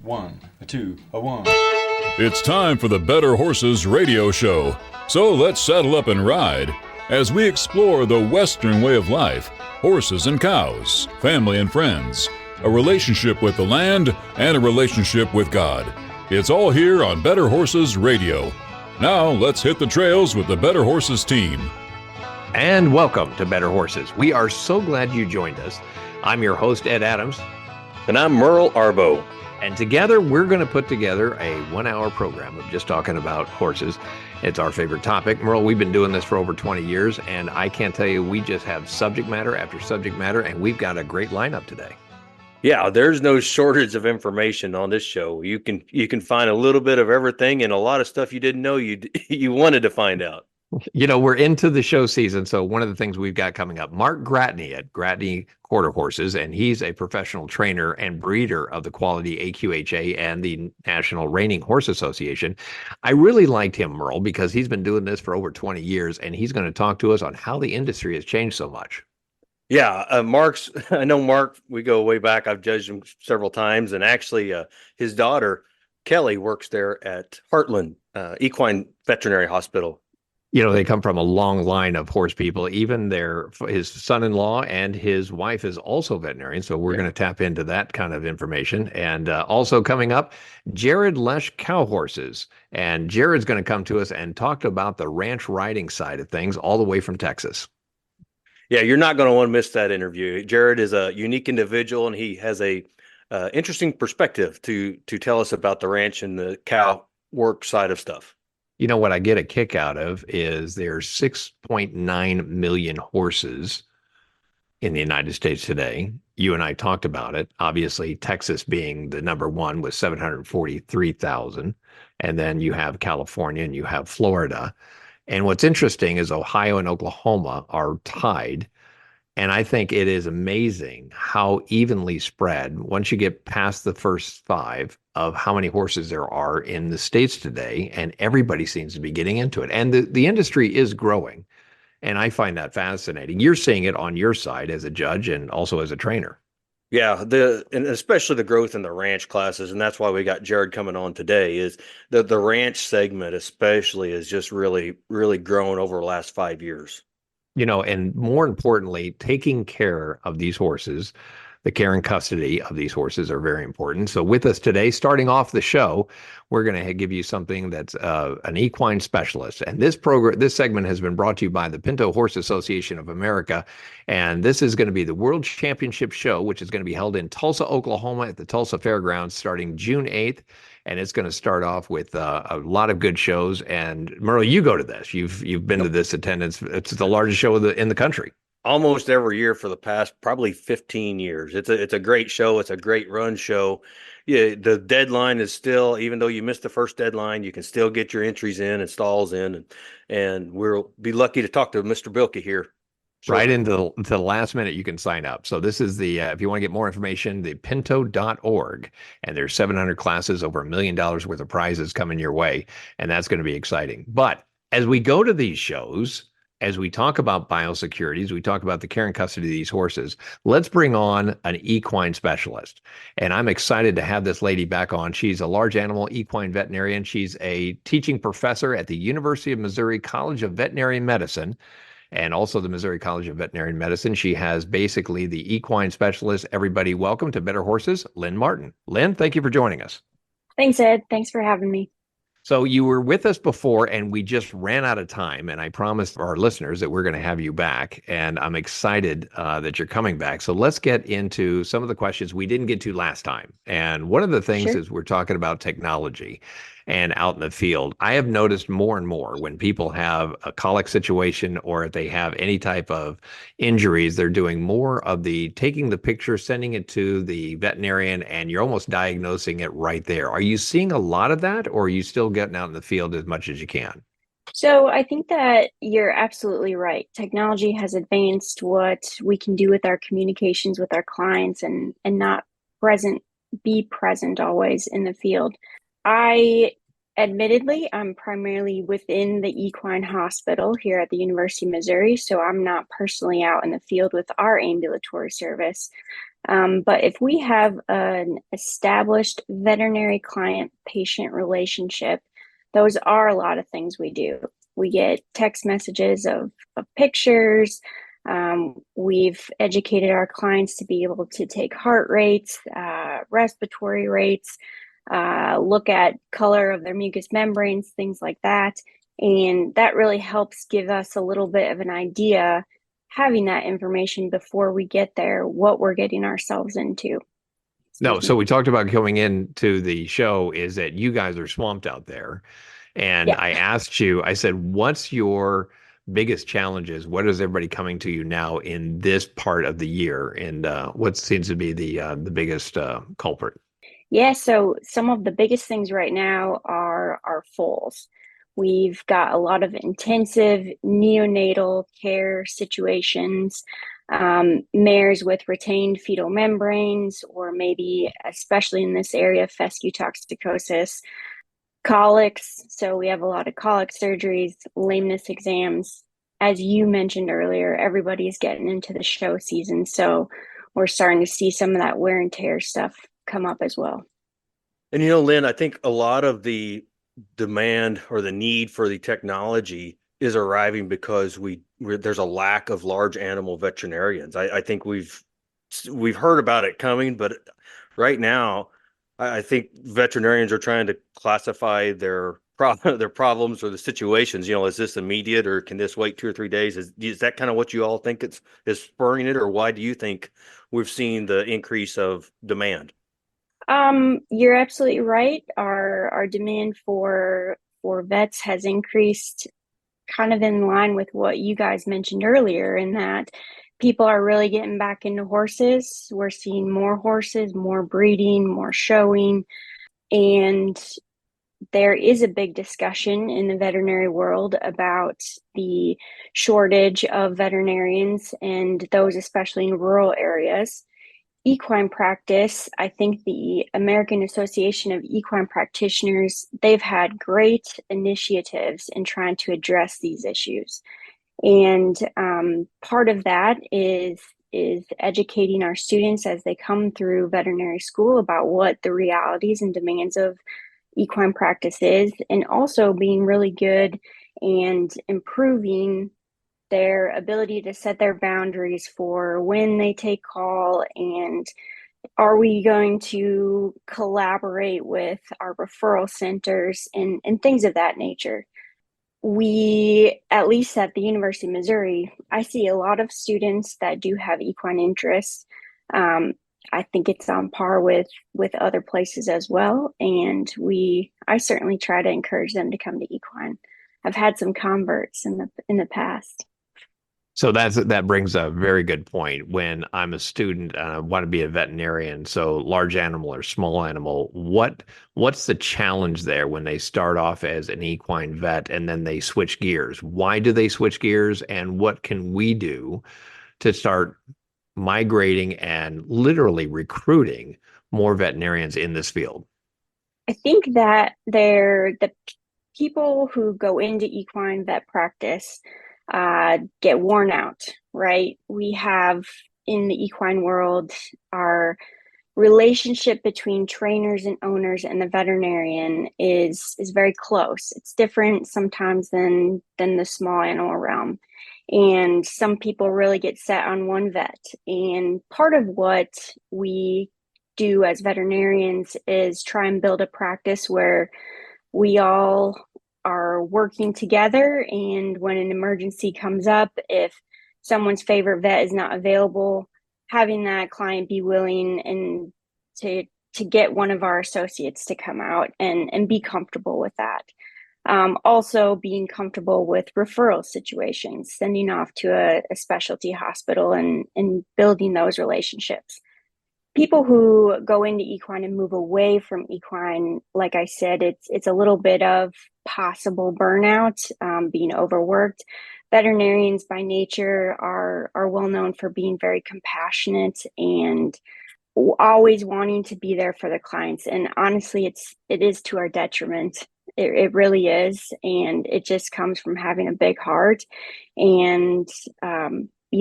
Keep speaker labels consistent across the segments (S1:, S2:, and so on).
S1: One, a two, a one.
S2: It's time for the Better Horses radio show. So let's saddle up and ride as we explore the Western way of life, horses and cows, family and friends, a relationship with the land, and a relationship with God. It's all here on Better Horses Radio. Now let's hit the trails with the Better Horses team.
S3: And welcome to Better Horses. We are so glad you joined us. I'm your host, Ed Adams.
S4: And I'm Merle Arbo.
S3: And together, we're going to put together a 1-hour program of just talking about horses. It's our favorite topic. Merle, we've been doing this for over 20 years, and I can't tell you, we just have subject matter after subject matter, and we've got a great lineup today.
S4: Yeah, there's no shortage of information on this show. You can find a little bit of everything and a lot of stuff you didn't know you wanted to find out.
S3: You know, we're into the show season, so one of the things we've got coming up, Mark Gratny at Gratny Quarter Horses, and he's a professional trainer and breeder of the quality AQHA and the National Reining Horse Association. I really liked him, Merle, because he's been doing this for over 20 years, and he's going to talk to us on how the industry has changed so much.
S4: Yeah, I know Mark, we go way back. I've judged him several times, and actually his daughter, Kelly, works there at Heartland Equine Veterinary Hospital.
S3: You know, they come from a long line of horse people. Even his son-in-law and his wife is also veterinarian. So we're going to tap into that kind of information. And also coming up, Jered Lesh Cowhorses. And Jered's going to come to us and talk about the ranch riding side of things all the way from Texas.
S4: Yeah, you're not going to want to miss that interview. Jered is a unique individual, and he has a interesting perspective to tell us about the ranch and the cow work side of stuff.
S3: You know, what I get a kick out of is there's 6.9 million horses in the United States today. You and I talked about it. Obviously, Texas being the number one with 743,000. And then you have California and you have Florida. And what's interesting is Ohio and Oklahoma are tied. And I think it is amazing how evenly spread, once you get past the first five, of how many horses there are in the states today, and everybody seems to be getting into it. And the industry is growing, and I find that fascinating. You're seeing it on your side as a judge and also as a trainer.
S4: Yeah, and especially the growth in the ranch classes, and that's why we got Jered coming on today, is the ranch segment especially is just really, really grown over the last 5 years.
S3: You know, and more importantly, taking care of these horses, the care and custody of these horses are very important. So with us today, starting off the show, we're going to give you something that's an equine specialist. And this segment has been brought to you by the Pinto Horse Association of America. And this is going to be the World Championship Show, which is going to be held in Tulsa, Oklahoma at the Tulsa Fairgrounds starting June 8th. And it's going to start off with a lot of good shows. And Merle, you go to this. You've been to this attendance. It's the largest show in the country.
S4: Almost every year for the past probably 15 years. It's a great show. It's a great run show. Yeah, the deadline is still, even though you missed the first deadline, you can still get your entries in and stalls in, and we'll be lucky to talk to Mr. Bilke here.
S3: Right into the last minute, you can sign up. So this is the, if you want to get more information, the pinto.org, and there's 700 classes, over $1 million worth of prizes coming your way, and that's going to be exciting. But as we go to these shows, as we talk about biosecurity, as we talk about the care and custody of these horses, let's bring on an equine specialist. And I'm excited to have this lady back on. She's a large animal equine veterinarian. She's a teaching professor at the University of Missouri College of Veterinary Medicine and also the Missouri College of Veterinary Medicine. She has basically the equine specialist. Everybody, welcome to Better Horses, Lynn Martin. Lynn, thank you for joining us.
S5: Thanks, Ed. Thanks for having me.
S3: So you were with us before, and we just ran out of time, and I promised our listeners that we're going to have you back, and I'm excited that you're coming back. So let's get into some of the questions we didn't get to last time. And one of the things is we're talking about technology and out in the field. I have noticed more and more when people have a colic situation or if they have any type of injuries, they're doing more of the taking the picture, sending it to the veterinarian, and you're almost diagnosing it right there. Are you seeing a lot of that, or are you still getting out in the field as much as you can?
S5: So I think that you're absolutely right. Technology has advanced what we can do with our communications with our clients and not be present always in the field. Admittedly, I'm primarily within the equine hospital here at the University of Missouri, so I'm not personally out in the field with our ambulatory service. But if we have an established veterinary client patient relationship, those are a lot of things we do. We get text messages of pictures. We've educated our clients to be able to take heart rates, respiratory rates, look at color of their mucous membranes, things like that. And that really helps give us a little bit of an idea, having that information before we get there, what we're getting ourselves into.
S3: No, so we talked about going into the show is that you guys are swamped out there. And
S5: Yeah.
S3: I asked you, I said, what's your biggest challenges? What is everybody coming to you now in this part of the year? And what seems to be the biggest culprit?
S5: Yeah, so some of the biggest things right now are our foals. We've got a lot of intensive neonatal care situations, mares with retained fetal membranes, or maybe, especially in this area, fescue toxicosis, colics. So we have a lot of colic surgeries, lameness exams. As you mentioned earlier, everybody's getting into the show season. So we're starting to see some of that wear and tear stuff come up as well.
S4: And Lynn, I think a lot of the demand or the need for the technology is arriving because there's a lack of large animal veterinarians. I think we've heard about it coming, but right now, I think veterinarians are trying to classify their problems or the situations. Is this immediate or can this wait 2 or 3 days? Is that kind of what you all think is spurring it, or why do you think we've seen the increase of demand?
S5: You're absolutely right. Our demand for vets has increased kind of in line with what you guys mentioned earlier, in that people are really getting back into horses. We're seeing more horses, more breeding, more showing, and there is a big discussion in the veterinary world about the shortage of veterinarians, and those especially in rural areas. Equine practice, I think the American Association of Equine Practitioners, they've had great initiatives in trying to address these issues. And part of that is educating our students as they come through veterinary school about what the realities and demands of equine practice is, and also being really good and improving their ability to set their boundaries for when they take call, and are we going to collaborate with our referral centers and things of that nature. We, at least at the University of Missouri, I see a lot of students that do have equine interests. I think it's on par with other places as well, and I certainly try to encourage them to come to equine. I've had some converts in the past.
S3: So that brings a very good point. When I'm a student and I want to be a veterinarian, so large animal or small animal, what's the challenge there when they start off as an equine vet and then they switch gears? Why do they switch gears, and what can we do to start migrating and literally recruiting more veterinarians in this field?
S5: I think that the people who go into equine vet practice get worn out, right? We have in the equine world, our relationship between trainers and owners and the veterinarian is very close. It's different sometimes than the small animal realm. And some people really get set on one vet. And part of what we do as veterinarians is try and build a practice where we all are working together, and when an emergency comes up, if someone's favorite vet is not available, having that client be willing and to get one of our associates to come out and be comfortable with that. Also being comfortable with referral situations, sending off to a specialty hospital and building those relationships. People who go into equine and move away from equine, like I said, it's a little bit of possible burnout, being overworked. Veterinarians by nature are well known for being very compassionate and always wanting to be there for the clients. And honestly, it is to our detriment. It really is, and it just comes from having a big heart and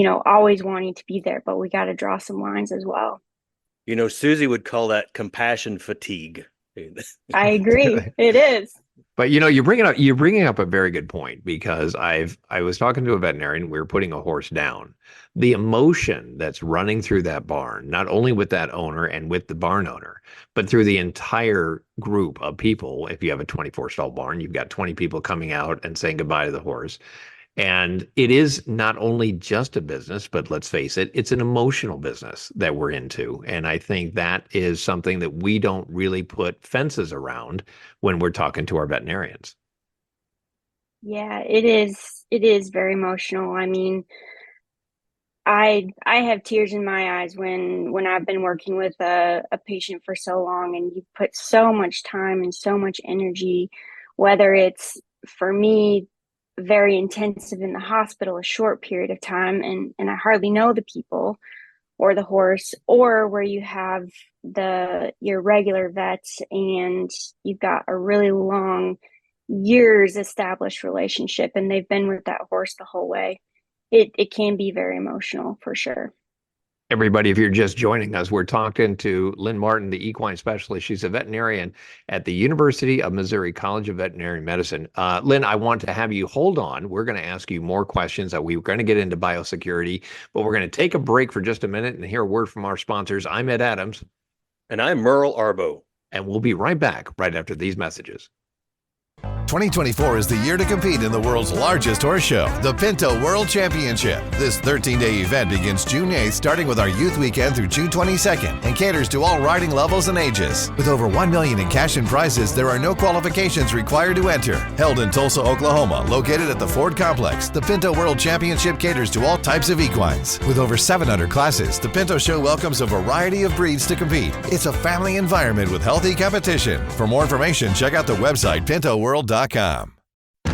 S5: always wanting to be there. But we got to draw some lines as well.
S4: Susie would call that compassion fatigue.
S5: I agree. It is.
S3: But you're bringing up a very good point, because I was talking to a veterinarian. We were putting a horse down. The emotion that's running through that barn, not only with that owner and with the barn owner, but through the entire group of people. If you have a 24 stall barn, you've got 20 people coming out and saying goodbye to the horse. And it is not only just a business, but let's face it, it's an emotional business that we're into. And I think that is something that we don't really put fences around when we're talking to our veterinarians.
S5: Yeah, it is. It is very emotional. I mean, I have tears in my eyes when I've been working with a patient for so long, and you put so much time and so much energy, whether it's, for me, very intensive in the hospital, a short period of time, and I hardly know the people or the horse, or where you have your regular vets and you've got a really long, years established relationship, and they've been with that horse the whole way. It can be very emotional, for sure.
S3: Everybody, if you're just joining us, we're talking to Lynn Martin, the equine specialist. She's a veterinarian at the University of Missouri College of Veterinary Medicine. Lynn, I want to have you hold on. We're going to ask you more questions. We're going to get into biosecurity, but we're going to take a break for just a minute and hear a word from our sponsors. I'm Ed Adams.
S4: And I'm Merle Arbo.
S3: And we'll be right back right after these messages.
S1: 2024 is the year to compete in the world's largest horse show, the Pinto World Championship. This 13-day event begins June 8th, starting with our youth weekend through June 22nd, and caters to all riding levels and ages. With over $1 million in cash and prizes, there are no qualifications required to enter. Held in Tulsa, Oklahoma, located at the Ford Complex, the Pinto World Championship caters to all types of equines. With over 700 classes, the Pinto Show welcomes a variety of breeds to compete. It's a family environment with healthy competition. For more information, check out the website pintoworld.com.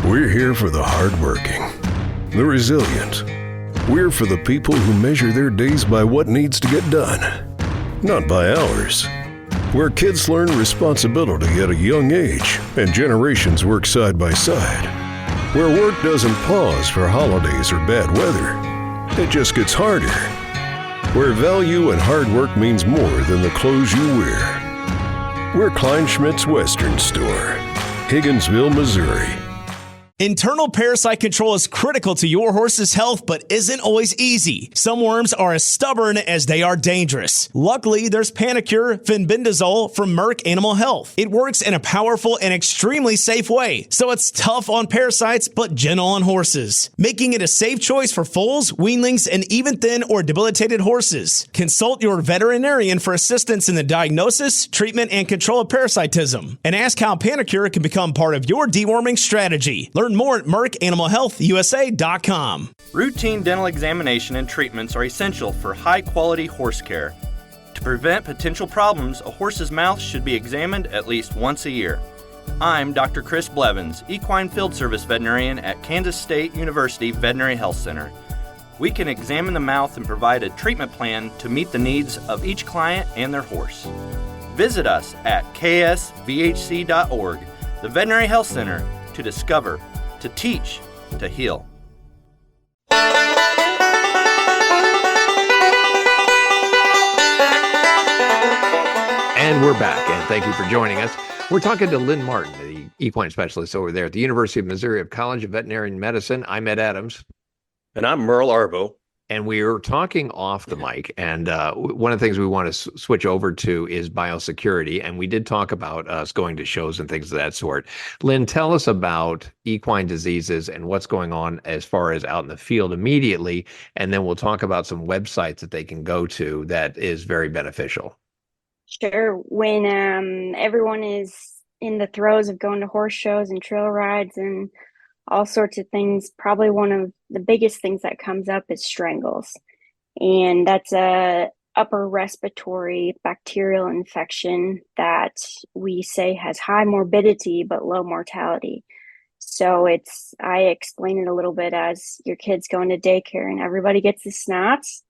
S6: We're here for the hardworking, the resilient. We're for the people who measure their days by what needs to get done, not by hours. Where kids learn responsibility at a young age and generations work side by side. Where work doesn't pause for holidays or bad weather. It just gets harder. Where value and hard work means more than the clothes you wear. We're Kleinschmidt's Western Store, Higginsville, Missouri.
S7: Internal parasite control is critical to your horse's health, but isn't always easy. Some worms are as stubborn as they are dangerous. Luckily, there's Panacur Fenbendazole from Merck Animal Health. It works in a powerful and extremely safe way, so it's tough on parasites but gentle on horses, making it a safe choice for foals, weanlings, and even thin or debilitated horses. Consult your veterinarian for assistance in the diagnosis, treatment, and control of parasitism, and ask how Panacur can become part of your deworming strategy. Learn more at MerckAnimalHealthUSA.com.
S8: Routine dental examination and treatments are essential for high-quality horse care. To prevent potential problems, a horse's mouth should be examined at least once a year. I'm Dr. Chris Blevins, Equine Field Service Veterinarian at Kansas State University Veterinary Health Center. We can examine the mouth and provide a treatment plan to meet the needs of each client and their horse. Visit us at ksvhc.org, the Veterinary Health Center, to discover, to teach, to heal.
S3: And we're back, and thank you for joining us. We're talking to Lynn Martin, the equine specialist over there at the University of Missouri College of Veterinary Medicine. I'm Ed Adams.
S4: And I'm Merle Arbo.
S3: And we were talking off the mic, and one of the things we want to switch over to is biosecurity. And we did talk about us going to shows and things of that sort. Lynn, tell us about equine diseases and what's going on as far as out in the field immediately. And then we'll talk about some websites that they can go to that is very beneficial.
S5: Sure. When everyone is in the throes of going to horse shows and trail rides and all sorts of things, probably one of the biggest things that comes up is strangles. And that's a upper respiratory bacterial infection that we say has high morbidity but low mortality. So I explain it a little bit as your kid's going to daycare and everybody gets the snots.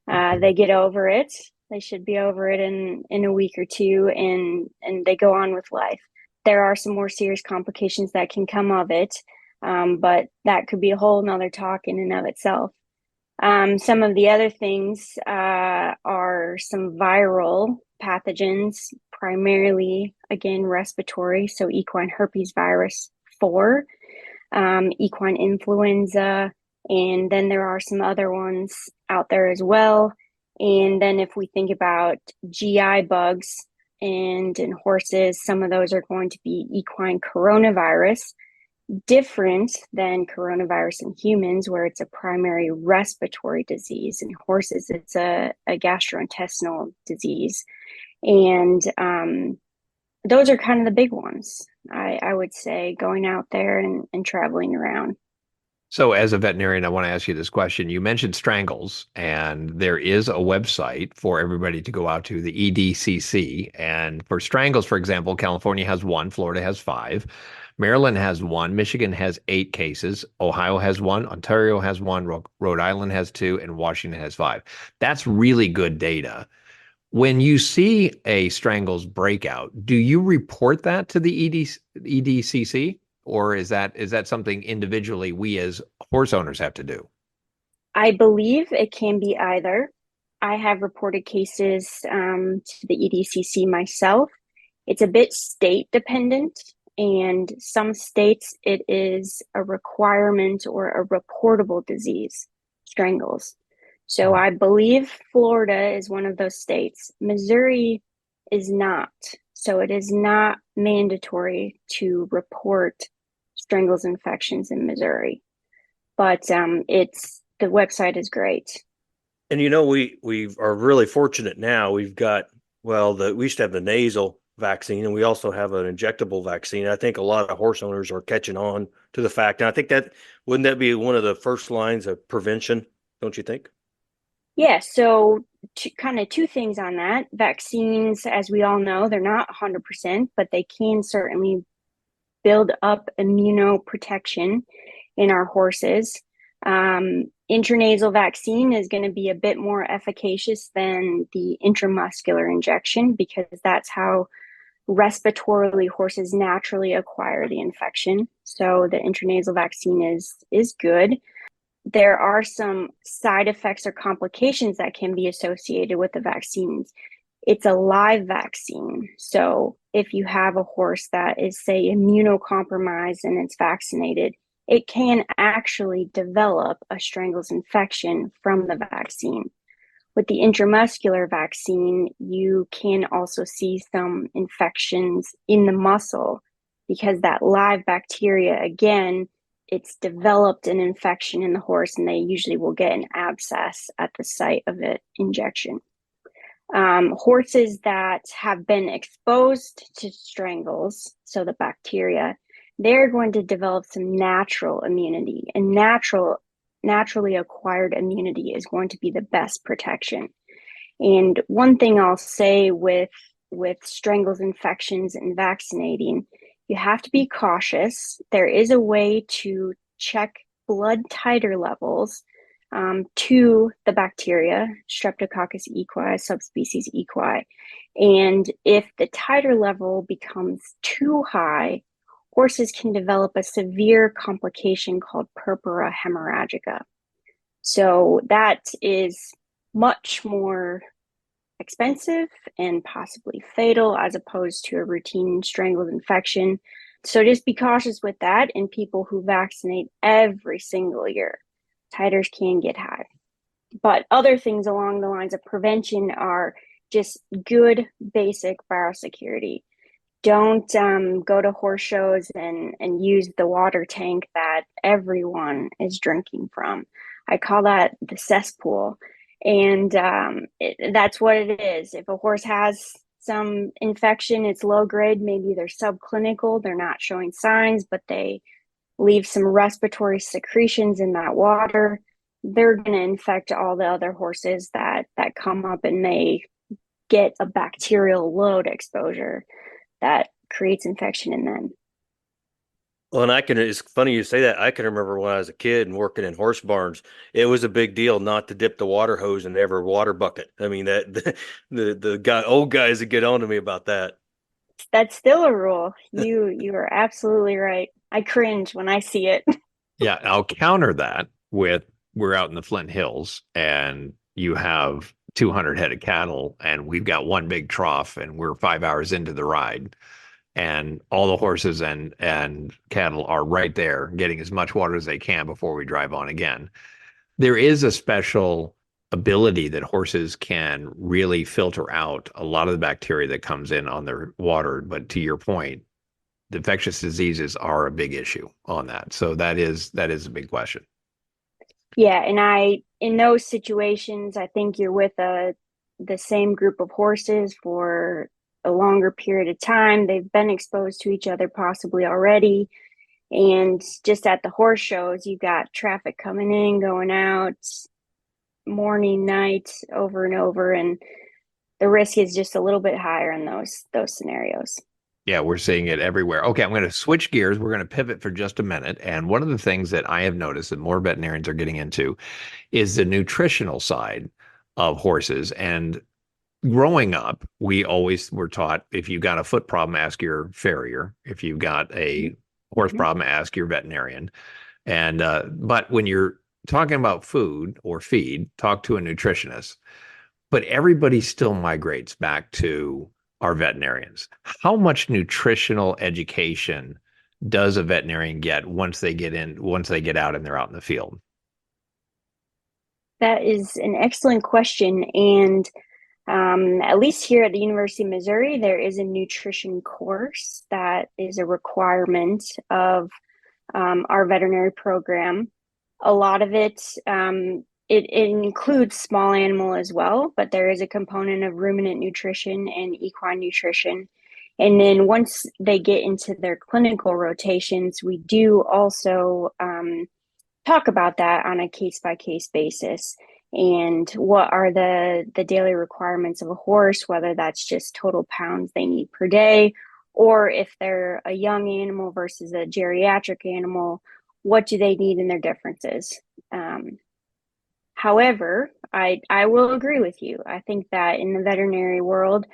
S5: They get over it. They should be over it in a week or two, and they go on with life. There are some more serious complications that can come of it. But that could be a whole nother talk in and of itself. Some of the other things are some viral pathogens, primarily, again, respiratory. So equine herpes virus 4, equine influenza, and then there are some other ones out there as well. And then if we think about GI bugs and in horses, some of those are going to be equine coronavirus, different than coronavirus in humans, where it's a primary respiratory disease. In horses, it's a gastrointestinal disease. And those are kind of the big ones, I would say, going out there and traveling around.
S3: So, as a veterinarian, I want to ask you this question. You mentioned strangles, and there is a website for everybody to go out to, the EDCC. And for strangles, for example, California has 1, Florida has 5, Maryland has 1, Michigan has 8 cases, Ohio has 1, Ontario has 1, Rhode Island has 2, and Washington has 5. That's really good data. When you see a strangles breakout, do you report that to the EDCC? Or is that something individually we as horse owners have to do?
S5: I believe it can be either. I have reported cases to the EDCC myself. It's a bit state dependent, and some states it is a requirement or a reportable disease, strangles. So I believe Florida is one of those states. Missouri is not. So it is not mandatory to report strangles infections in Missouri. But it's the website is great.
S4: And we are really fortunate now. We've got we used to have the nasal vaccine, and we also have an injectable vaccine. I think a lot of horse owners are catching on to the fact, and I think that wouldn't that be one of the first lines of prevention, don't you think?
S5: Yeah, so two things on that. Vaccines, as we all know, they're not 100%, but they can certainly build up immunoprotection in our horses. Intranasal vaccine is going to be a bit more efficacious than the intramuscular injection, because that's how respiratorily horses naturally acquire the infection. So the intranasal vaccine is good. There are some side effects or complications that can be associated with the vaccines. It's a live vaccine. So if you have a horse that is, say, immunocompromised and it's vaccinated, it can actually develop a strangles infection from the vaccine. With the intramuscular vaccine, you can also see some infections in the muscle, because that live bacteria, again, it's developed an infection in the horse, and they usually will get an abscess at the site of the injection. Horses that have been exposed to strangles, so the bacteria, they're going to develop some natural immunity, and naturally acquired immunity is going to be the best protection. And one thing I'll say with strangles infections and vaccinating, you have to be cautious. There is a way to check blood titer levels to the bacteria, Streptococcus equi, subspecies equi. And if the titer level becomes too high, horses can develop a severe complication called purpura hemorrhagica. So that is much more expensive and possibly fatal, as opposed to a routine strangled infection. So just be cautious with that. And people who vaccinate every single year, titers can get high. But other things along the lines of prevention are just good basic biosecurity. Don't go to horse shows and use the water tank that everyone is drinking from. I call that the cesspool. And that's what it is. If a horse has some infection, it's low grade, maybe they're subclinical, they're not showing signs, but they leave some respiratory secretions in that water, they're going to infect all the other horses that come up and may get a bacterial load exposure that creates infection in them.
S4: Well, and it's funny you say that. I can remember when I was a kid and working in horse barns, it was a big deal not to dip the water hose in every water bucket. I mean, that the old guys would get on to me about that.
S5: That's still a rule. You are absolutely right. I cringe when I see it.
S3: Yeah, I'll counter that with we're out in the Flint Hills and you have 200 head of cattle and we've got one big trough and we're 5 hours into the ride and all the horses and cattle are right there getting as much water as they can before we drive on again. There is a special ability that horses can really filter out a lot of the bacteria that comes in on their water. But to your point, the infectious diseases are a big issue on that. So that is a big question.
S5: Yeah, and in those situations, I think you're with the same group of horses for a longer period of time. They've been exposed to each other possibly already. And just at the horse shows, you've got traffic coming in, going out, morning, night, over and over. And the risk is just a little bit higher in those scenarios.
S3: Yeah, we're seeing it everywhere. Okay, I'm going to switch gears. We're going to pivot for just a minute. And one of the things that I have noticed that more veterinarians are getting into is the nutritional side of horses. And growing up, we always were taught, if you got a foot problem, ask your farrier. If you've got a horse problem, ask your veterinarian. And but when you're talking about food or feed, talk to a nutritionist. But everybody still migrates back to our veterinarians. How much nutritional education does a veterinarian get once they get out and they're out in the field?
S5: That is an excellent question. And at least here at the University of Missouri, there is a nutrition course that is a requirement of our veterinary program. A lot of it includes small animal as well, but there is a component of ruminant nutrition and equine nutrition. And then once they get into their clinical rotations, we do also talk about that on a case-by-case basis. And what are the daily requirements of a horse, whether that's just total pounds they need per day, or if they're a young animal versus a geriatric animal, what do they need and their differences? However, I will agree with you. I think that in the veterinary world,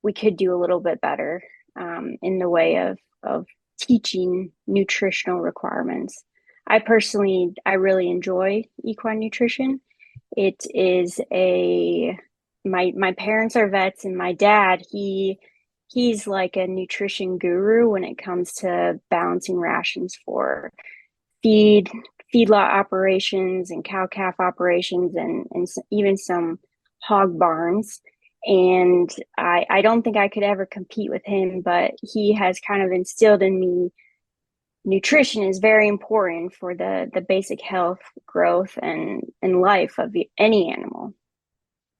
S5: we could do a little bit better in the way of teaching nutritional requirements. I really enjoy equine nutrition. It is my parents are vets, and my dad, he's like a nutrition guru when it comes to balancing rations for feedlot operations and cow-calf operations and even some hog barns. And I don't think I could ever compete with him, but he has kind of instilled in me nutrition is very important for the basic health, growth, and life of any animal.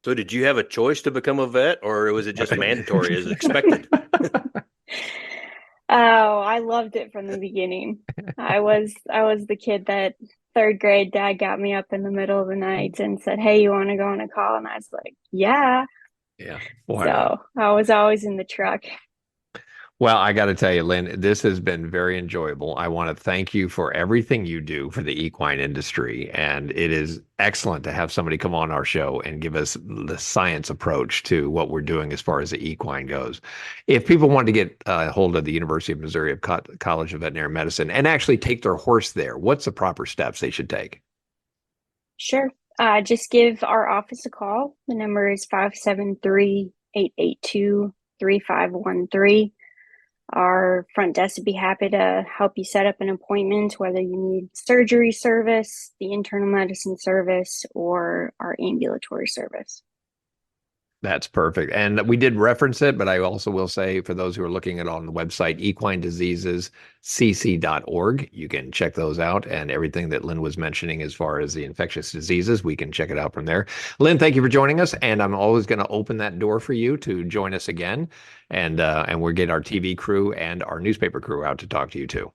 S4: So did you have a choice to become a vet, or was it just mandatory as expected?
S5: Oh, I loved it from the beginning. I was the kid that third grade dad got me up in the middle of the night and said, "Hey, you want to go on a call?" And I was like, "Yeah."
S3: Yeah.
S5: So I was always in the truck.
S3: Well, I got to tell you, Lynn, this has been very enjoyable. I want to thank you for everything you do for the equine industry. And it is excellent to have somebody come on our show and give us the science approach to what we're doing as far as the equine goes. If people want to get a hold of the University of Missouri of College of Veterinary Medicine and actually take their horse there, what's the proper steps they should take?
S5: Sure. Just give our office a call. The number is 573-882-3513. Our front desk would be happy to help you set up an appointment, whether you need surgery service, the internal medicine service, or our ambulatory service.
S3: That's perfect. And we did reference it, but I also will say for those who are looking at it on the website, equinediseasescc.org, you can check those out, and everything that Lynn was mentioning as far as the infectious diseases, we can check it out from there. Lynn, thank you for joining us, and I'm always going to open that door for you to join us again, and we'll get our TV crew and our newspaper crew out to talk to you too.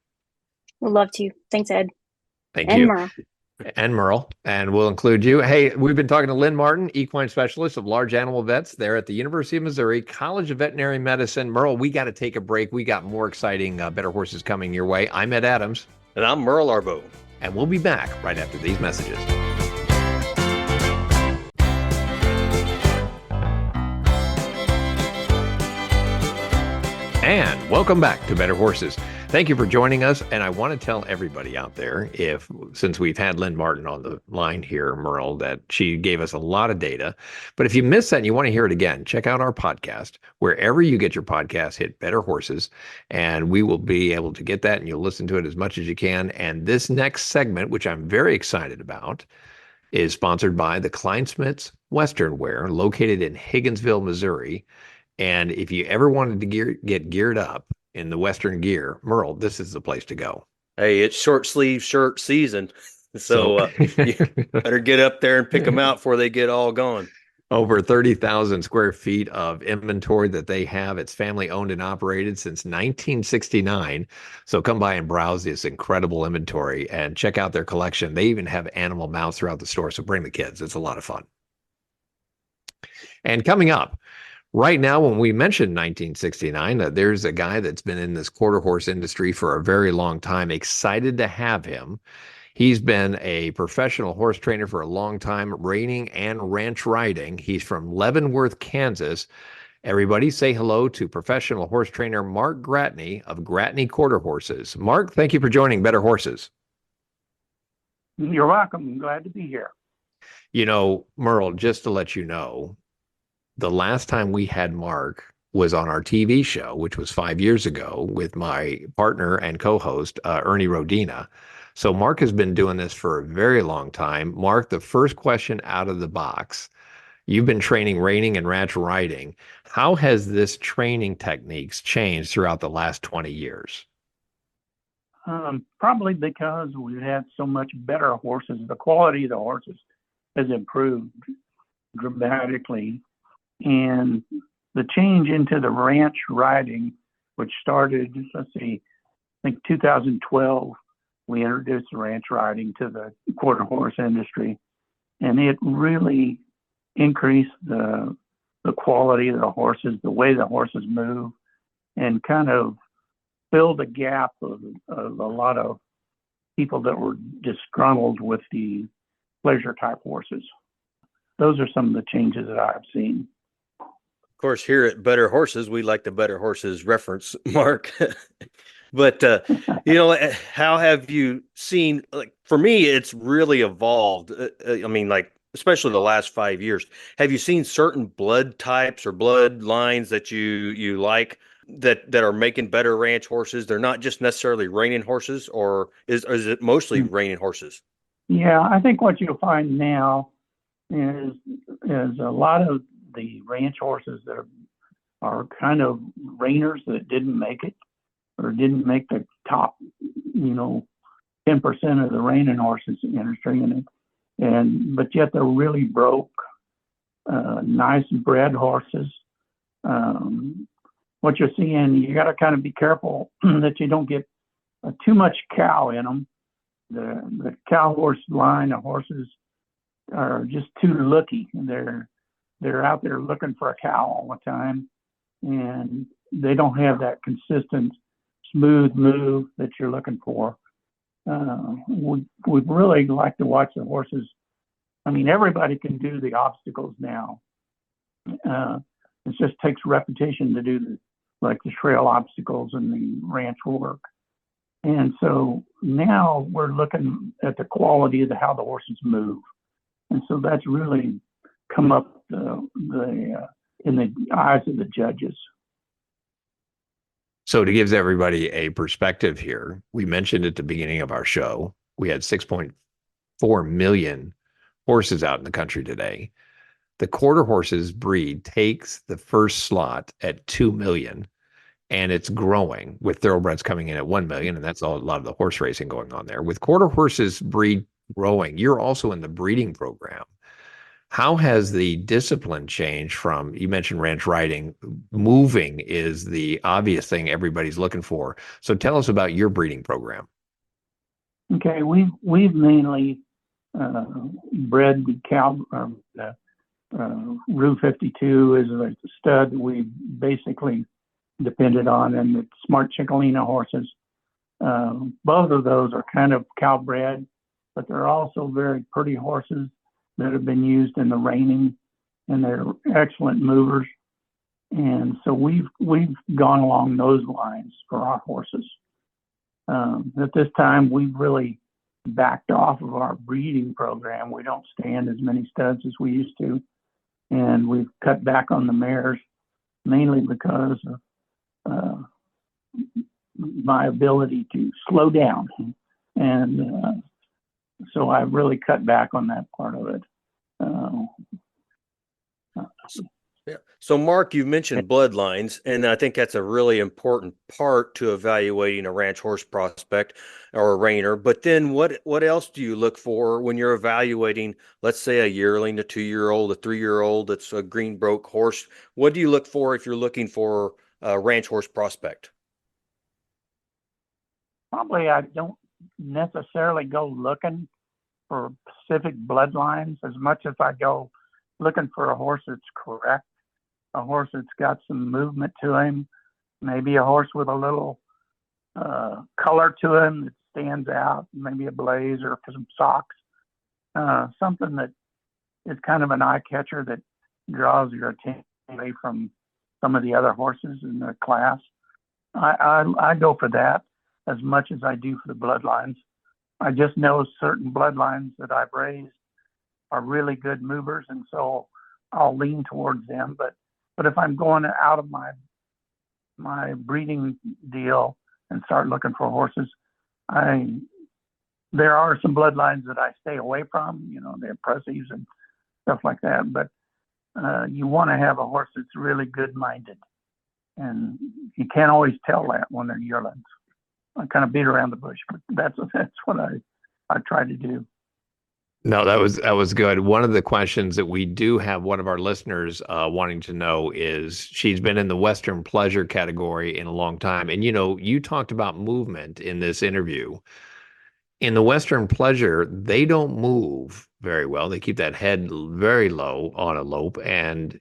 S5: We'd love to. Thanks, Ed.
S3: Thank you.
S5: Merle.
S3: And Merle, and we'll include you. Hey, we've been talking to Lynn Martin, equine specialist of large animal vets there at the University of Missouri College of Veterinary Medicine. Merle, we got to take a break. We got more exciting Better Horses coming your way. I'm Ed Adams.
S4: And I'm Merle Arbo.
S3: And we'll be back right after these messages. And welcome back to Better Horses. Thank you for joining us. And I want to tell everybody out there, since we've had Lynn Martin on the line here, Merle, that she gave us a lot of data. But if you missed that and you want to hear it again, check out our podcast. Wherever you get your podcast, hit Better Horses, and we will be able to get that and you'll listen to it as much as you can. And this next segment, which I'm very excited about, is sponsored by the Kleinsmith's Western Wear, located in Higginsville, Missouri. And if you ever wanted to get geared up in the Western gear, Merle, this is the place to go.
S4: Hey, it's short sleeve shirt season. So you better get up there and pick them out before they get all gone.
S3: Over 30,000 square feet of inventory that they have. It's family owned and operated since 1969. So come by and browse this incredible inventory and check out their collection. They even have animal mounts throughout the store. So bring the kids. It's a lot of fun. And coming up, right now, when we mentioned 1969, there's a guy that's been in this quarter horse industry for a very long time. Excited to have him. He's been a professional horse trainer for a long time, reining and ranch riding. He's from Leavenworth, Kansas. Everybody say hello to professional horse trainer Mark Gratny of Gratny Quarter Horses. Mark, thank you for joining Better Horses.
S9: You're welcome. I'm glad to be here.
S3: You know, Merle, just to let you know, the last time we had Mark was on our TV show, which was 5 years ago, with my partner and co-host, Ernie Rodina. So Mark has been doing this for a very long time. Mark, the first question out of the box, you've been training reining and ranch riding. How has this training techniques changed throughout the last 20 years?
S9: Probably because we've had so much better horses. The quality of the horses has improved dramatically. And the change into the ranch riding, which started, I think 2012, we introduced the ranch riding to the quarter horse industry. And it really increased the quality of the horses, the way the horses move, and kind of filled a gap of a lot of people that were disgruntled with the pleasure type horses. Those are some of the changes that I've seen.
S4: Of course, here at Better Horses, we like the Better Horses reference, Mark. But, how have you seen, like, for me, it's really evolved. Especially the last 5 years. Have you seen certain blood types or blood lines that you like that are making better ranch horses? They're not just necessarily reining horses, or is it mostly reining horses?
S9: Yeah, I think what you'll find now is a lot of the ranch horses that are kind of reiners that didn't make it or didn't make the top, 10% of the reining horses industry, but yet they're really broke, nice bred horses. What you're seeing, you got to kind of be careful that you don't get too much cow in them. The cow horse line of horses are just too looky. They're out there looking for a cow all the time, and they don't have that consistent, smooth move that you're looking for. We'd really like to watch the horses. I mean, everybody can do the obstacles now. It just takes repetition to do the trail obstacles and the ranch work. And so now we're looking at the quality of how the horses move. And so that's really come up in the eyes of the judges.
S3: So to give everybody a perspective here, we mentioned at the beginning of our show, we had 6.4 million horses out in the country today. The quarter horses breed takes the first slot at 2 million, and it's growing with thoroughbreds coming in at 1 million. And that's a lot of the horse racing going on there. With quarter horses breed growing, you're also in the breeding program. How has the discipline changed from, you mentioned ranch riding, moving is the obvious thing everybody's looking for. So tell us about your breeding program.
S9: Okay, we've mainly bred the cow. Rue 52 is a stud that we basically depended on, and the smart Ciccolina horses. Both of those are kind of cow bred, but they're also very pretty horses that have been used in the reining, and they're excellent movers. And so we've gone along those lines for our horses. At this time, we've really backed off of our breeding program. We don't stand as many studs as we used to, and we've cut back on the mares mainly because of my ability to slow down, and so I've really cut back on that part of it.
S4: Yeah. So, Mark, you mentioned bloodlines, and I think that's a really important part to evaluating a ranch horse prospect or a reiner. But then what else do you look for when you're evaluating, let's say, a yearling, a 2-year-old, a 3-year-old that's a green broke horse? What do you look for if you're looking for a ranch horse prospect?
S9: Probably I don't necessarily go looking for specific bloodlines as much as I go looking for a horse that's correct, a horse that's got some movement to him, maybe a horse with a little color to him that stands out, maybe a blaze or some socks, something that is kind of an eye catcher that draws your attention away from some of the other horses in the class. I go for that as much as I do for the bloodlines. I just know certain bloodlines that I've raised are really good movers, and so I'll lean towards them. But if I'm going out of my breeding deal and start looking for horses, there are some bloodlines that I stay away from. You know, they're Prussies and stuff like that. But you want to have a horse that's really good-minded, and you can't always tell that when they're yearlings. I kind of beat around the bush, but that's what I try to do.
S3: No, that was good. One of the questions that we do have one of our listeners wanting to know is she's been in the Western pleasure category in a long time. And, you talked about movement in this interview. In the Western pleasure, they don't move very well. They keep that head very low on a lope. And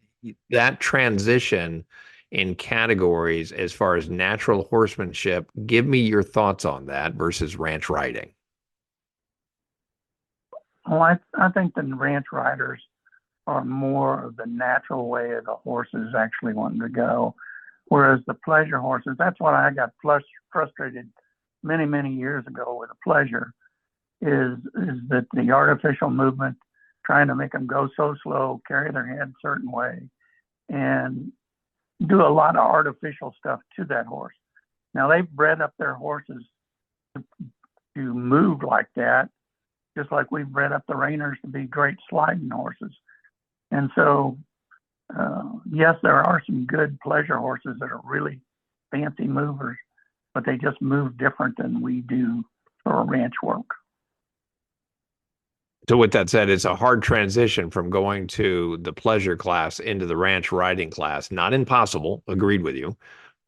S3: that transition in categories as far as natural horsemanship, give me your thoughts on that versus ranch riding.
S9: Well, I think the ranch riders are more of the natural way of the horses actually wanting to go, whereas the pleasure horses, that's what I got frustrated many, many years ago with the pleasure, is that the artificial movement, trying to make them go so slow, carry their head a certain way, and do a lot of artificial stuff to that horse. Now, they've bred up their horses to move like that, just like we've bred up the reiners to be great sliding horses. And so, yes, there are some good pleasure horses that are really fancy movers, but they just move different than we do for ranch work.
S3: So with that said, it's a hard transition from going to the pleasure class into the ranch riding class. Not impossible, agreed with you,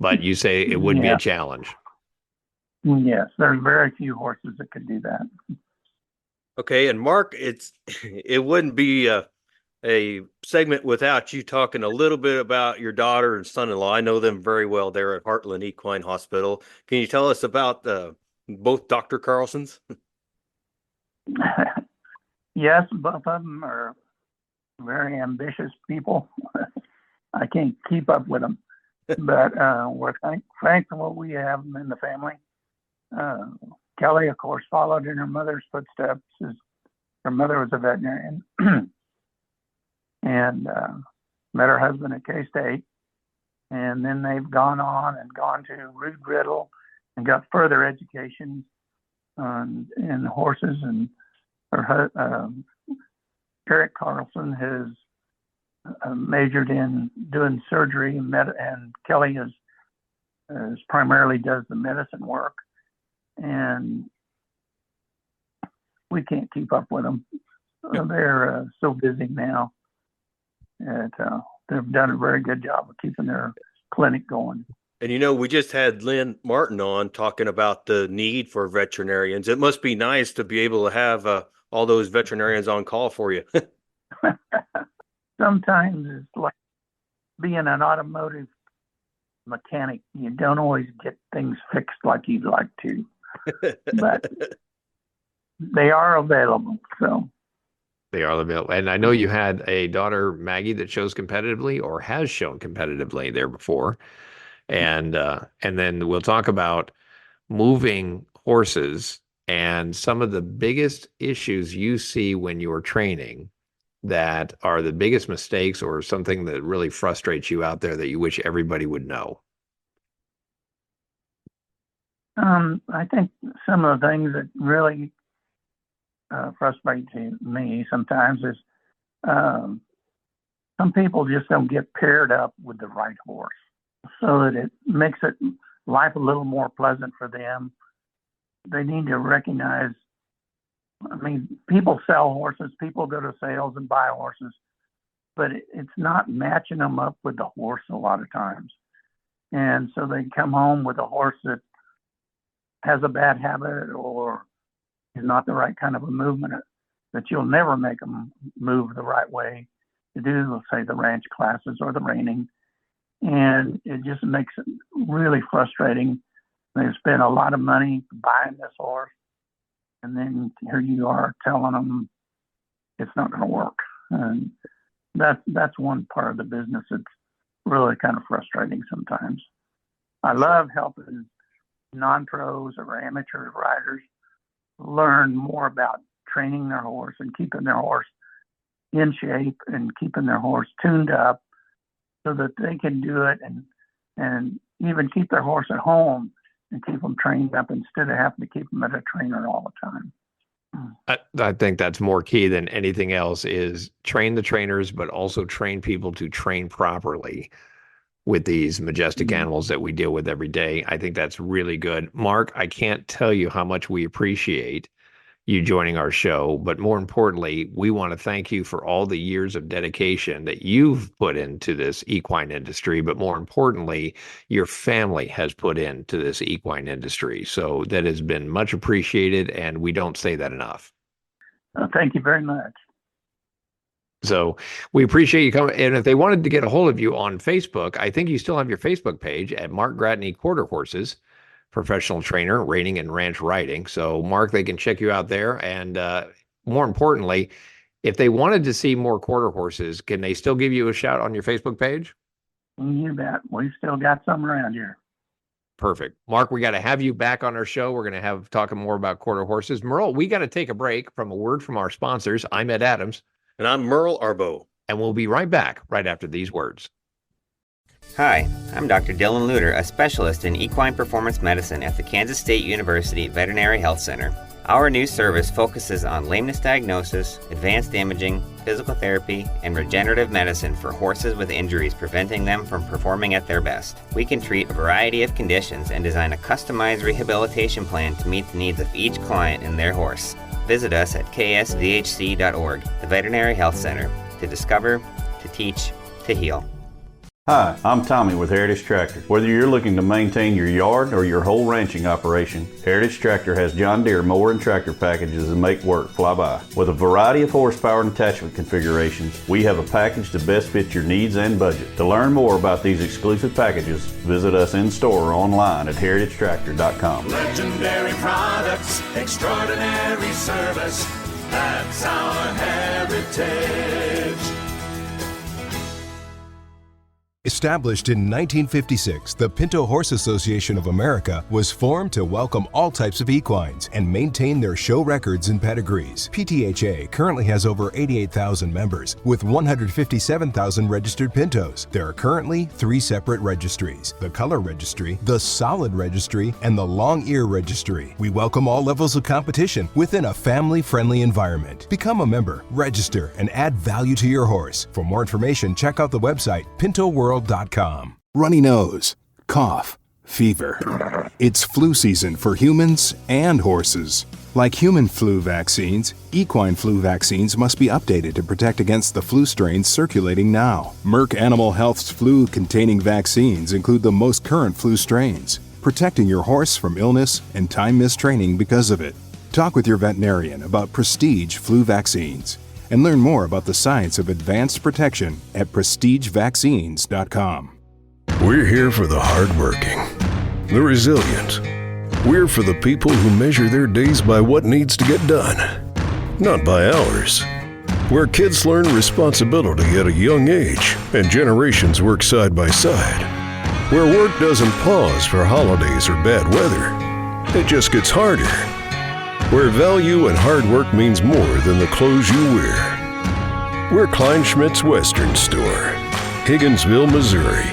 S3: but you say it would be a challenge.
S9: Yes, there's very few horses that could do that.
S4: Okay, and Mark, it wouldn't be a segment without you talking a little bit about your daughter and son-in-law. I know them very well. They're at Heartland Equine Hospital. Can you tell us about both Dr. Carlsons?
S9: Yes, both of them are very ambitious people. I can't keep up with them, but we're thankful we have them in the family. Kelly, of course, followed in her mother's footsteps. Her mother was a veterinarian and met her husband at K-State. And then they've gone on and gone to Root Griddle and got further education in horses. And Eric Carlson has majored in doing surgery, and Kelly is primarily does the medicine work. And we can't keep up with them. They're so busy now. And they've done a very good job of keeping their clinic going.
S4: And we just had Lynn Martin on talking about the need for veterinarians. It must be nice to be able to have all those veterinarians on call for you.
S9: Sometimes it's like being an automotive mechanic. You don't always get things fixed like you'd like to. But they are available. So
S3: they are available. And I know you had a daughter, Maggie, that shows competitively or has shown competitively there before. And then we'll talk about moving horses and some of the biggest issues you see when you're training that are the biggest mistakes or something that really frustrates you out there that you wish everybody would know?
S9: I think some of the things that really frustrate me sometimes is some people just don't get paired up with the right horse, so that it makes life a little more pleasant for them. They need to recognize, I mean, people sell horses, people go to sales and buy horses, but it's not matching them up with the horse a lot of times. And so they come home with a horse that has a bad habit or is not the right kind of a movement, that you'll never make them move the right way to do, say, the ranch classes or the reining. And it just makes it really frustrating. They've spent a lot of money buying this horse, and then here you are telling them it's not going to work. And that's one part of the business that's really kind of frustrating sometimes. I love helping non-pros or amateur riders learn more about training their horse and keeping their horse in shape and keeping their horse tuned up so that they can do it and even keep their horse at home and keep them trained up instead of having to keep them at a trainer all the time.
S3: I think that's more key than anything else, is train the trainers, but also train people to train properly with these majestic animals that we deal with every day. I think that's really good. Mark, I can't tell you how much we appreciate you joining our show, but more importantly, we want to thank you for all the years of dedication that you've put into this equine industry, but more importantly, your family has put into this equine industry. So that has been much appreciated, and we don't say that enough.
S9: Thank you very much.
S3: So we appreciate you coming. And if they wanted to get a hold of you on Facebook, I think you still have your Facebook page at Mark Gratny Quarter Horses, professional trainer, reining and ranch riding. So Mark, they can check you out there. And more importantly, if they wanted to see more quarter horses, can they still give you a shout on your Facebook page?
S9: You bet. We've still got some around here.
S3: Perfect. Mark, we got to have you back on our show. We're going to have talking more about quarter horses. Merle, we got to take a break from a word from our sponsors. I'm Ed Adams.
S4: And I'm Merle Arbo.
S3: And we'll be right back right after these words.
S10: Hi, I'm Dr. Dylan Luter, a specialist in equine performance medicine at the Kansas State University Veterinary Health Center. Our new service focuses on lameness diagnosis, advanced imaging, physical therapy, and regenerative medicine for horses with injuries preventing them from performing at their best. We can treat a variety of conditions and design a customized rehabilitation plan to meet the needs of each client and their horse. Visit us at ksvhc.org, the Veterinary Health Center, to discover, to teach, to heal.
S11: Hi, I'm Tommy with Heritage Tractor. Whether you're looking to maintain your yard or your whole ranching operation, Heritage Tractor has John Deere mower and tractor packages that make work fly by. With a variety of horsepower and attachment configurations, we have a package to best fit your needs and budget. To learn more about these exclusive packages, visit us in store or online at heritagetractor.com.
S12: Legendary products, extraordinary service, that's our heritage.
S13: Established in 1956, the Pinto Horse Association of America was formed to welcome all types of equines and maintain their show records and pedigrees. PTHA currently has over 88,000 members with 157,000 registered Pintos. There are currently 3 separate registries: the Color Registry, the Solid Registry, and the Long Ear Registry. We welcome all levels of competition within a family-friendly environment. Become a member, register, and add value to your horse. For more information, check out the website pintoworld.com.
S14: Runny nose, cough, fever. It's flu season for humans and horses. Like human flu vaccines, equine flu vaccines must be updated to protect against the flu strains circulating now. Merck Animal Health's flu-containing vaccines include the most current flu strains, protecting your horse from illness and time-missed training because of it. Talk with your veterinarian about Prestige flu vaccines and learn more about the science of advanced protection at prestigevaccines.com.
S6: We're here for the hardworking, the resilient. We're for the people who measure their days by what needs to get done, not by hours. Where kids learn responsibility at a young age and generations work side by side. Where work doesn't pause for holidays or bad weather. It just gets harder. Where value and hard work means more than the clothes you wear. We're Kleinschmidt's Western Store, Higginsville, Missouri.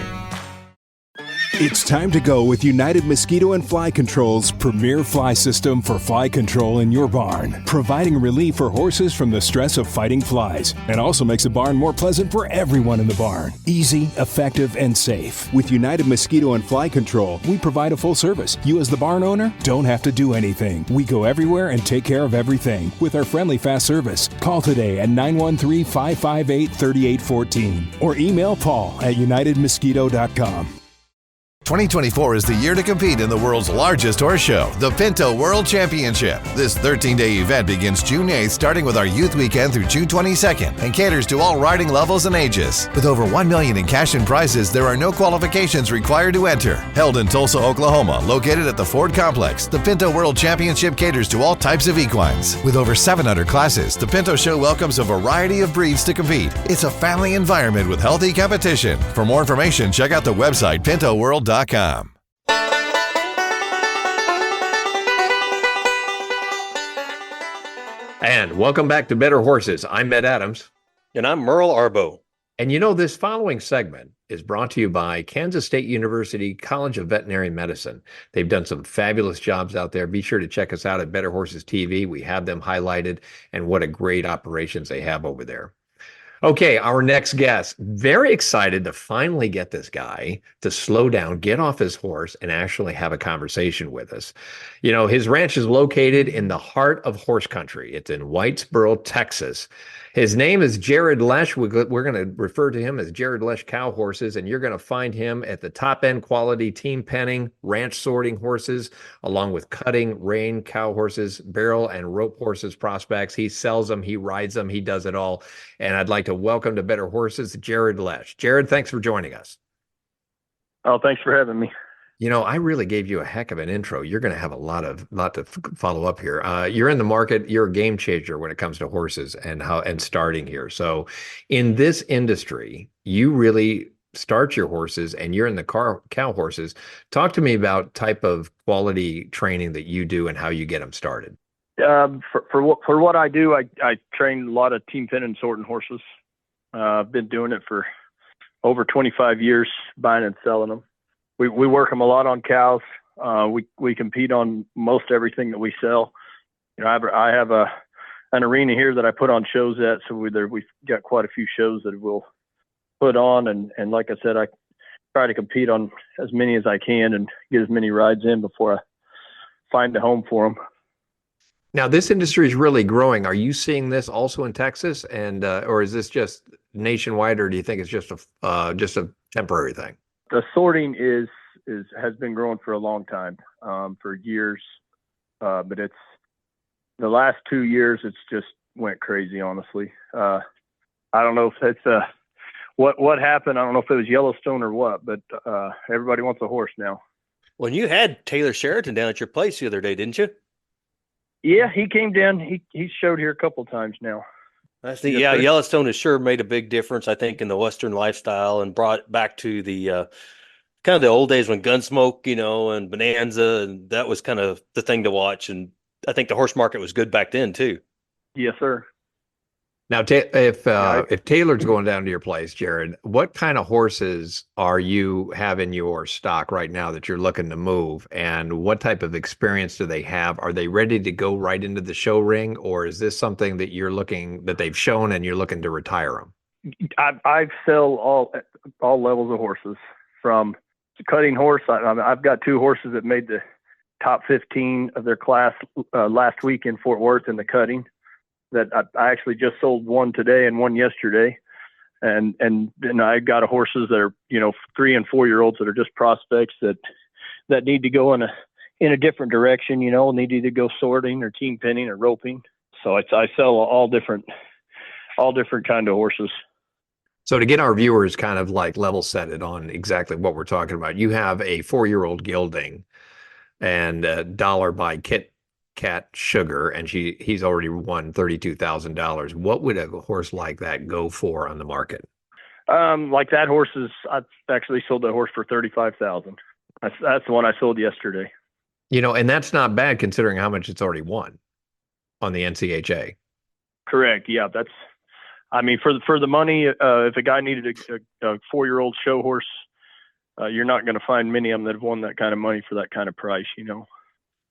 S13: It's time to go with United Mosquito and Fly Control's premier fly system for fly control in your barn, providing relief for horses from the stress of fighting flies, and also makes the barn more pleasant for everyone in the barn. Easy, effective, and safe. With United Mosquito and Fly Control, we provide a full service. You as the barn owner don't have to do anything. We go everywhere and take care of everything with our friendly fast service. Call today at 913-558-3814 or email Paul at unitedmosquito.com.
S1: 2024 is the year to compete in the world's largest horse show, the Pinto World Championship. This 13-day event begins June 8th, starting with our youth weekend through June 22nd, and caters to all riding levels and ages. With over $1 million in cash and prizes, there are no qualifications required to enter. Held in Tulsa, Oklahoma, located at the Ford Complex, the Pinto World Championship caters to all types of equines. With over 700 classes, the Pinto Show welcomes a variety of breeds to compete. It's a family environment with healthy competition. For more information, check out the website pintoworld.com.
S3: And welcome back to Better Horses. I'm Ed Adams.
S4: And I'm Merle Arbo.
S3: And this following segment is brought to you by Kansas State University College of Veterinary Medicine. They've done some fabulous jobs out there. Be sure to check us out at Better Horses TV. We have them highlighted, and what a great operations they have over there. Okay, our next guest. Very excited to finally get this guy to slow down, get off his horse, and actually have a conversation with us. His ranch is located in the heart of horse country. It's in Whitesboro, Texas. His name is Jered Lesh. We're going to refer to him as Jered Lesh Cowhorses, and you're going to find him at the top-end quality team penning, ranch sorting horses, along with cutting, rein, cow horses, barrel, and rope horses prospects. He sells them, he rides them, he does it all. And To welcome to Better Horses, Jered Lesh. Jered, thanks for joining us.
S15: Oh, thanks for having me.
S3: I really gave you a heck of an intro. You're going to have a lot to follow up here. You're in the market. You're a game changer when it comes to horses and starting here. So in this industry, you really start your horses and you're in the cow horses. Talk to me about type of quality training that you do and how you get them started.
S15: For what I do, I train a lot of team pen and sorting horses. I've been doing it for over 25 years, buying and selling them. We work them a lot on cows. We compete on most everything that we sell. I have an arena here that I put on shows at, so we've got quite a few shows that we'll put on, and like I said, I try to compete on as many as I can and get as many rides in before I find a home for them.
S3: Now, this industry is really growing. Are you seeing this also in Texas, and or is this just nationwide, or do you think it's just a temporary thing?
S15: The sorting has been growing for a long time, for years, but it's the last 2 years. It's just went crazy, honestly. I don't know if it's what happened. I don't know if it was Yellowstone or what, but everybody wants a horse now.
S4: Well, you had Taylor Sheraton down at your place the other day, didn't you?
S15: Yeah, he came down. He showed here a couple times now.
S4: Yellowstone has sure made a big difference, I think, in the Western lifestyle and brought back to the kind of the old days when Gunsmoke, and Bonanza, and that was kind of the thing to watch. And I think the horse market was good back then too.
S15: Yes, sir.
S3: Now, if Taylor's going down to your place, Jered, what kind of horses are you having your stock right now that you're looking to move, and what type of experience do they have? Are they ready to go right into the show ring, or is this something that they've shown and you're looking to retire them?
S15: I sell all levels of horses, from the cutting horse. I've got 2 horses that made the top 15 of their class last week in Fort Worth in the cutting. That I actually just sold one today and one yesterday, and I got horses that are 3 and 4 year olds that are just prospects that need to go in a different direction. Need to either go sorting or team penning or roping. So I sell all different kind of horses.
S3: So to get our viewers kind of like level set it on exactly what we're talking about, you have a 4-year-old gelding and $1 by Cat Sugar, and he's already won $32,000. What would a horse like that go for on the market?
S15: Like that horse I've actually sold that horse for $35,000. That's the one I sold yesterday.
S3: And that's not bad considering how much it's already won on the NCHA.
S15: Correct. Yeah, for the money, if a guy needed a 4-year-old show horse, you're not going to find many of them that have won that kind of money for that kind of price,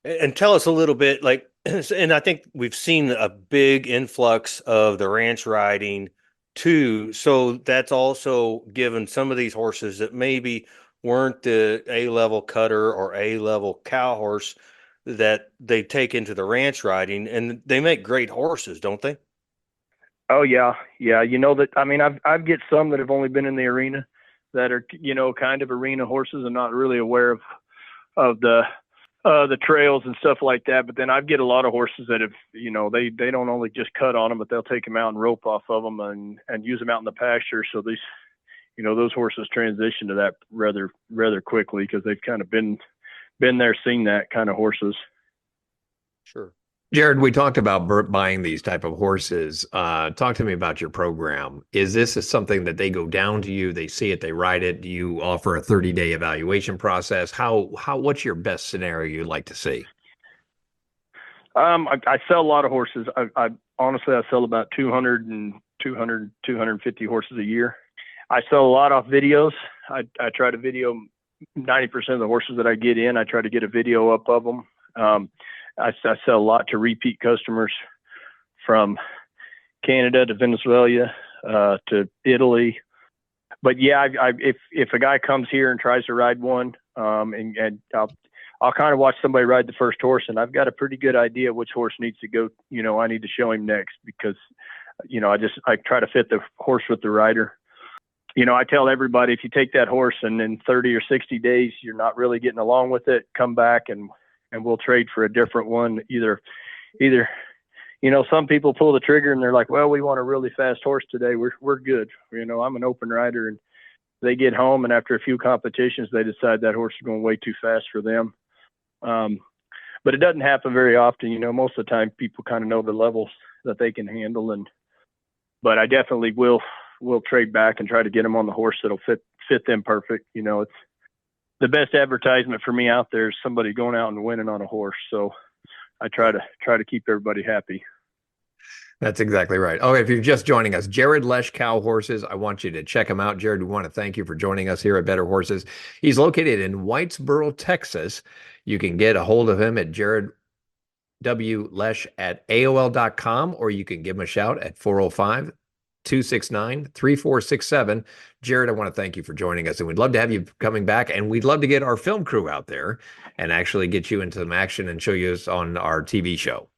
S4: And tell us a little bit, and I think we've seen a big influx of the ranch riding too. So that's also given some of these horses that maybe weren't the A-level cutter or A-level cow horse that they take into the ranch riding, and they make great horses, don't they?
S15: Oh yeah. Yeah. I've get some that have only been in the arena that are, kind of arena horses and not really aware of the trails and stuff like that. But then I get a lot of horses that have, they don't only just cut on them, but they'll take them out and rope off of them and use them out in the pasture. So these, those horses transition to that rather quickly because they've kind of been there, seen that kind of horses.
S4: Sure.
S3: Jered, we talked about buying these type of horses. Talk to me about your program. Is this something that they go down to you, they see it, they ride it? Do you offer a 30-day evaluation process? What's your best scenario you'd like to see?
S15: I sell a lot of horses. I honestly sell about 250 horses a year. I sell a lot off videos. I try to video 90% of the horses that I get in. I try to get a video up of them. I sell a lot to repeat customers from Canada to Venezuela to Italy. But yeah, if a guy comes here and tries to ride one, and I'll kind of watch somebody ride the first horse, and I've got a pretty good idea which horse needs to go. I need to show him next because, I try to fit the horse with the rider. I tell everybody, if you take that horse and in 30 or 60 days you're not really getting along with it, come back and we'll trade for a different one. Either, some people pull the trigger and they're like, well, we want a really fast horse today. We're good. I'm an open rider, and they get home and after a few competitions, they decide that horse is going way too fast for them. But it doesn't happen very often. Most of the time people kind of know the levels that they can handle. But I definitely will trade back and try to get them on the horse that'll fit them perfect. It's the best advertisement for me out there is somebody going out and winning on a horse. So I try to keep everybody happy.
S3: That's exactly right. Oh, if you're just joining us, Jered Lesh Cowhorses, I want you to check him out. Jered, we want to thank you for joining us here at Better Horses. He's located in Whitesboro, Texas. You can get a hold of him at Jered W. Lesh at AOL.com, or you can give him a shout at 405-269-3467. Jered, I want to thank you for joining us, and we'd love to have you coming back, and we'd love to get our film crew out there and actually get you into some action and show you on our TV show.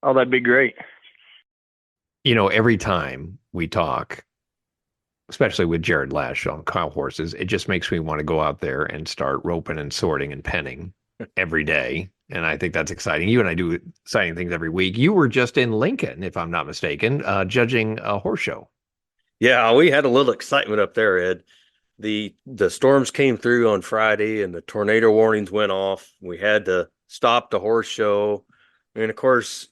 S15: Oh, that'd be great.
S3: Every time we talk, especially with Jered Lesh on Cowhorses, it just makes me want to go out there and start roping and sorting and penning every day. And I think that's exciting. You and I do exciting things every week. You were just in Lincoln, if I'm not mistaken, judging a horse show.
S4: Yeah, we had a little excitement up there, Ed. The storms came through on Friday and the tornado warnings went off. We had to stop the horse show. And of course,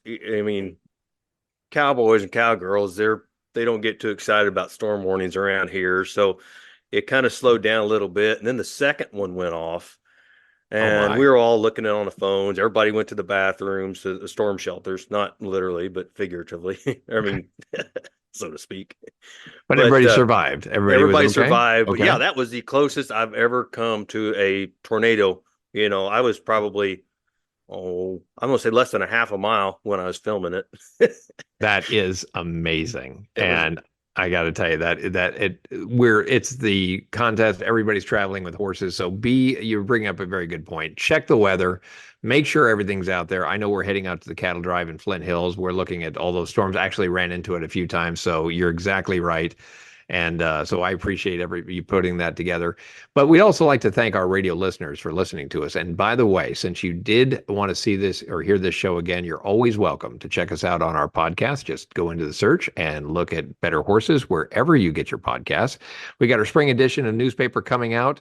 S4: cowboys and cowgirls, they don't get too excited about storm warnings around here. So it kind of slowed down a little bit. And then the second one went off. And we were all looking at it on the phones. Everybody went to the bathrooms, to the storm shelters, not literally, but figuratively. So to speak.
S3: But everybody survived. Everybody
S4: okay? Survived.
S3: Okay.
S4: But yeah, that was the closest I've ever come to a tornado. I was probably, I'm going to say less than a half a mile when I was filming it.
S3: That is amazing. And I got to tell you it's the contest. Everybody's traveling with horses. So you're bringing up a very good point. Check the weather. Make sure everything's out there. I know we're heading out to the cattle drive in Flint Hills. We're looking at all those storms. I actually ran into it a few times. So you're exactly right. And so I appreciate you putting that together. But we'd also like to thank our radio listeners for listening to us. And by the way, since you did want to see this or hear this show again, you're always welcome to check us out on our podcast. Just go into the search and look at Better Horses wherever you get your podcasts. We got our spring edition of newspaper coming out.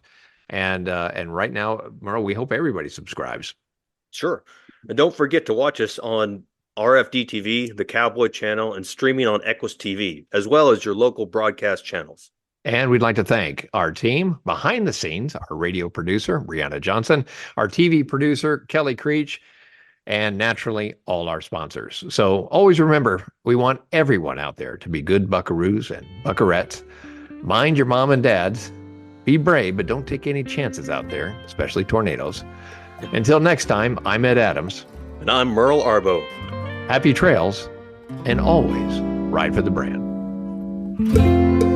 S3: And right now, Merle, we hope everybody subscribes.
S4: Sure. And don't forget to watch us on RFD TV, the Cowboy Channel, and streaming on Equus TV, as well as your local broadcast channels.
S3: And we'd like to thank our team behind the scenes, our radio producer, Brianna Johnson, our TV producer, Kelly Creech, and naturally, all our sponsors. So always remember, we want everyone out there to be good buckaroos and buckarettes. Mind your mom and dads. Be brave, but don't take any chances out there, especially tornadoes. Until next time, I'm Ed Adams.
S4: And I'm Merle Arbo.
S3: Happy trails, and always ride for the brand.